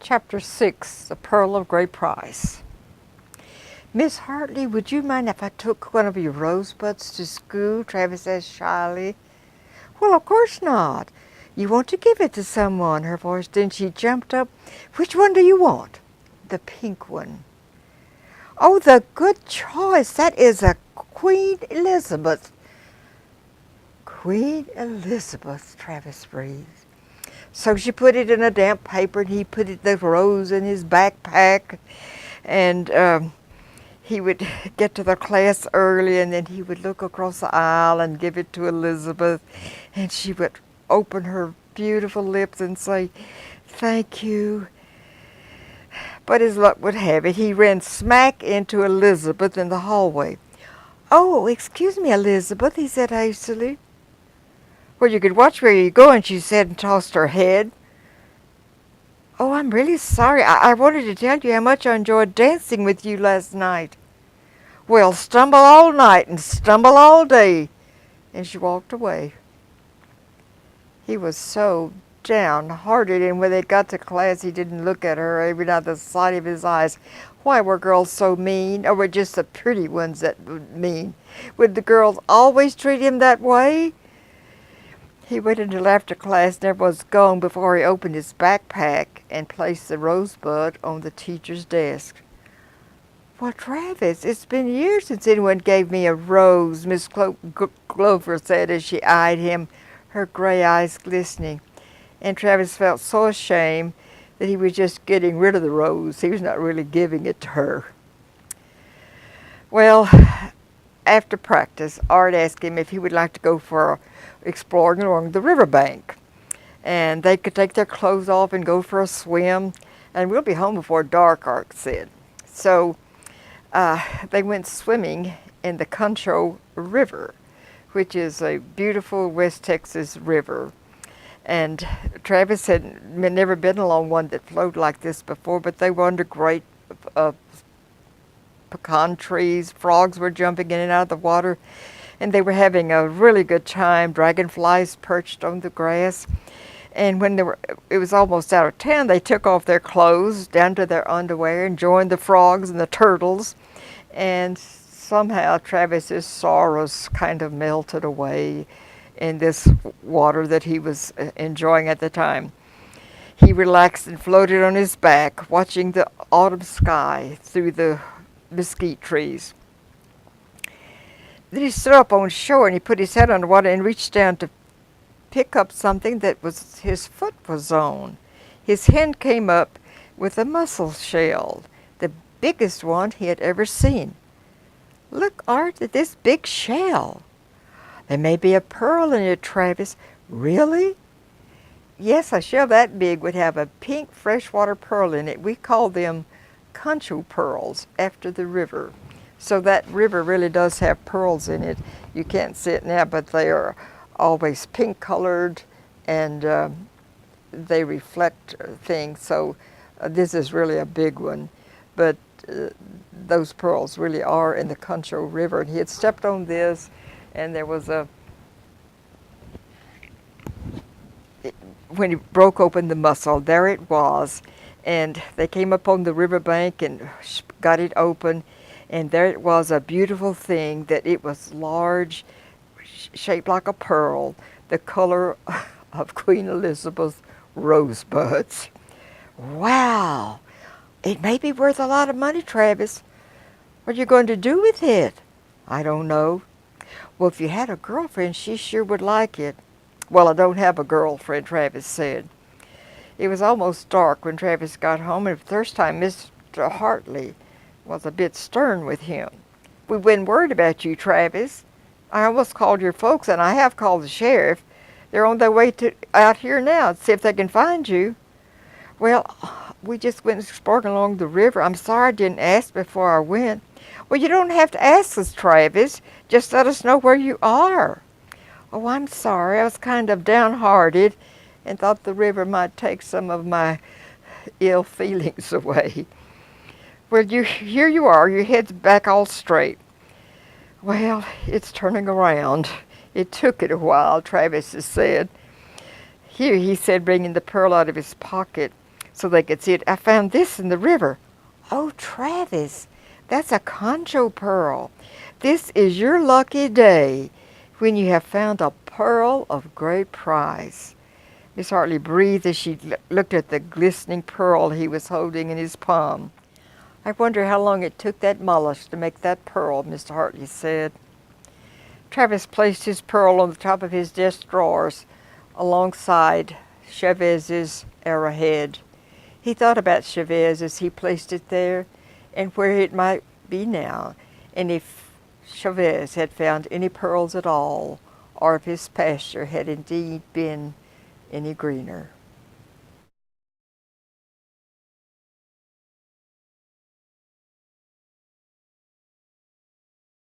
Chapter 6, The Pearl of Great Price. Miss Hartley, would you mind if I took one of your rosebuds to school? Travis asked shyly. Well, of course not. You want to give it to someone, her voice. Then she jumped up. Which one do you want? The pink one. Oh, the good choice. That is a Queen Elizabeth. Queen Elizabeth, Travis breathed. So she put it in a damp paper, and he put the rose in his backpack, and he would get to the class early, and then he would look across the aisle and give it to Elizabeth, and she would open her beautiful lips and say, "Thank you." But as luck would have it, he ran smack into Elizabeth in the hallway. "Oh, excuse me, Elizabeth," he said hastily. "Well, you could watch where you're going," she said, and tossed her head. "Oh, I'm really sorry. I wanted to tell you how much I enjoyed dancing with you last night." "Well, stumble all night and stumble all day." And she walked away. He was so downhearted, and when they got to class, he didn't look at her, even out the side of his eyes. Why were girls so mean? Or were just the pretty ones that were mean? Would the girls always treat him that way? He waited until after class and everyone was gone before he opened his backpack and placed the rosebud on the teacher's desk. "Well, Travis, it's been years since anyone gave me a rose," Miss Glover said as she eyed him, her gray eyes glistening. And Travis felt so ashamed that he was just getting rid of the rose. He was not really giving it to her. Well, after practice, Art asked him if he would like to go for exploring along the riverbank. And they could take their clothes off and go for a swim. And we'll be home before dark, Art said. So they went swimming in the Concho River, which is a beautiful West Texas river. And Travis had never been along one that flowed like this before, but they were under great pecan trees. Frogs were jumping in and out of the water, and they were having a really good time. Dragonflies perched on the grass. And when it was almost out of town, they took off their clothes down to their underwear and joined the frogs and the turtles. And somehow Travis's sorrows kind of melted away in this water that he was enjoying at the time. He relaxed and floated on his back, watching the autumn sky through the mesquite trees. Then he stood up on shore and he put his head underwater and reached down to pick up something that his foot was on. His hand came up with a mussel shell, the biggest one he had ever seen. "Look, Art, at this big shell." "There may be a pearl in it, Travis." "Really?" "Yes, a shell that big would have a pink freshwater pearl in it. We call them Concho pearls after the river. So that river really does have pearls in it. You can't see it now, but they are always pink colored, and they reflect things. So this is really a big one. But those pearls really are in the Concho River. And he had stepped on this, and there was when he broke open the mussel, there it was. And they came up on the riverbank and got it open, and there it was, a beautiful thing that it was large, shaped like a pearl, the color of Queen Elizabeth's rosebuds. "Wow! It may be worth a lot of money, Travis. What are you going to do with it?" "I don't know." "Well, if you had a girlfriend, she sure would like it." "Well, I don't have a girlfriend," Travis said. It was almost dark when Travis got home, and for the first time Mr. Hartley was a bit stern with him. "We've been worried about you, Travis. I almost called your folks, and I have called the sheriff. They're on their way out here now to see if they can find you." "Well, we just went exploring along the river. I'm sorry I didn't ask before I went." "Well, you don't have to ask us, Travis. Just let us know where you are." "Oh, I'm sorry. I was kind of downhearted and thought the river might take some of my ill feelings away." "Well, here you are. Your head's back all straight." "Well, it's turning around. It took it a while," Travis said. "Here," he said, bringing the pearl out of his pocket. so they could see it. I found this in the river. Oh, Travis, that's a concho pearl. This is your lucky day when you have found a pearl of great price. Miss Hartley breathed as she looked at the glistening pearl he was holding in his palm. I wonder how long it took that mollusk to make that pearl, Mr. Hartley said. Travis placed his pearl on the top of his desk drawers alongside Chavez's arrowhead. He thought about Chavez as he placed it there and where it might be now, and if Chavez had found any pearls at all, or if his pasture had indeed been any greener.